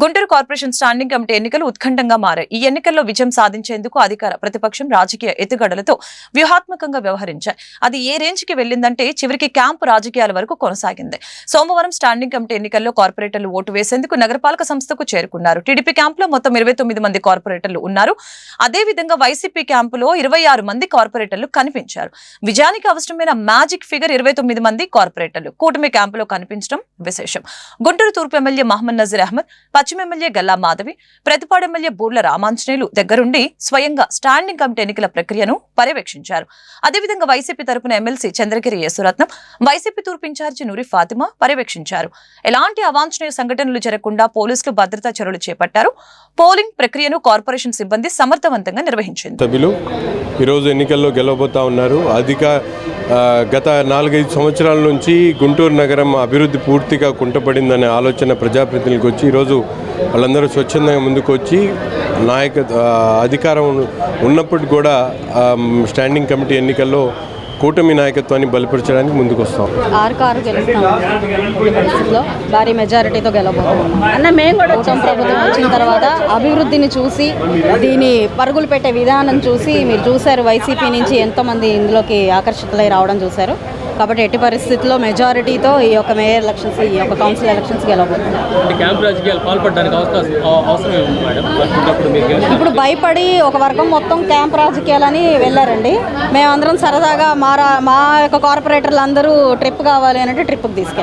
Guntur corporation standing committee ఎన్నికలు ఉత్కంఠంగా మారాయి. ఈ ఎన్నికల్లో విజయం సాధించేందుకు అధికార ప్రతిపక్షం రాజకీయ ఎత్తుగడలతో వ్యూహాత్మకంగా వ్యవహరించాయి. అది ఏ రేంజ్ కి వెళ్లిందంటే చివరికి క్యాంపు రాజకీయాల వరకు కొనసాగింది. సోమవారం స్టాండింగ్ కమిటీ ఎన్నికల్లో కార్పొరేటర్లు ఓటు వేసేందుకు నగరపాలక సంస్థకు చేరుకున్నారు. టీడీపీ క్యాంపులో మొత్తం 29 మంది కార్పొరేటర్లు ఉన్నారు. అదేవిధంగా వైసీపీ క్యాంపులో 26 మంది కార్పొరేటర్లు కనిపించారు. విజయానికి అవసరమైన మ్యాజిక్ ఫిగర్ 29 మంది కార్పొరేటర్లు కూటమి క్యాంపులో కనిపించడం విశేషం. గుంటూరు తూర్పు ఎమ్మెల్యే మహమ్మద్ నజీర్ అహ్మద్, పశ్చిమ ఎమ్మెల్యే గల్లా మాధవి, ప్రతిపాడు ఎమ్మెల్యే బూర్ల రామాంజనేయులు దగ్గరుండి స్వయంగా స్టాండింగ్ కమిటీ ఎన్నికల ప్రక్రియను పర్యవేక్షించారు. అదేవిధంగా వైసీపీ తరపున ఎమ్మెల్సీ చంద్రగిరి యేసురత్నం, వైసీపీ తూర్పు ఇన్ఛార్జి నూరి ఫాతిమా పర్యవేక్షించారు. ఎలాంటి అవాంఛనీయ సంఘటనలు జరగకుండా పోలీసులు భద్రతా చర్యలు చేపట్టారు. పోలింగ్ ప్రక్రియను కార్పొరేషన్ సిబ్బంది సమర్థవంతంగా నిర్వహించింది. సభ్యులు ఈరోజు ఎన్నికల్లో గెలవబోతా ఉన్నారు. గత 4-5 సంవత్సరాల నుంచి గుంటూరు నగరం అభివృద్ధి పూర్తిగా కుంటపడిందనే ఆలోచన ప్రజాప్రతినిధులకు వచ్చి ఈరోజు వాళ్ళందరూ స్వచ్ఛందంగా ముందుకు వచ్చి అధికారం ఉన్నప్పటికీ కూడా స్టాండింగ్ కమిటీ ఎన్నికల్లో కూటమి నాయకత్వాన్ని బలపరచడానికి ముందుకు వస్తాం. 6 పరిస్థితుల్లో భారీ మెజారిటీతో గెలవబోతున్నాం. ప్రభుత్వం వచ్చిన తర్వాత అభివృద్ధిని చూసి దీని పరుగులు పెట్టే విధానం చూసి మీరు చూశారు. వైసీపీ నుంచి ఎంతోమంది ఇందులోకి ఆకర్షితులై రావడం చూశారు. కాబట్టి ఎట్టి పరిస్థితుల్లో మెజారిటీతో ఈ యొక్క మేయర్ ఎలక్షన్స్, ఈ యొక్క కౌన్సిల్ ఎలక్షన్స్ గెలవబోతున్నాం. ఇప్పుడు భయపడి ఒక వర్గం మొత్తం క్యాంప్ రాజకీయాలని వెళ్ళారండి. మేమందరం సరదాగా మా యొక్క కార్పొరేటర్లు అందరూ ట్రిప్ కావాలి అంటే ట్రిప్కి తీసుకెళ్ళాం.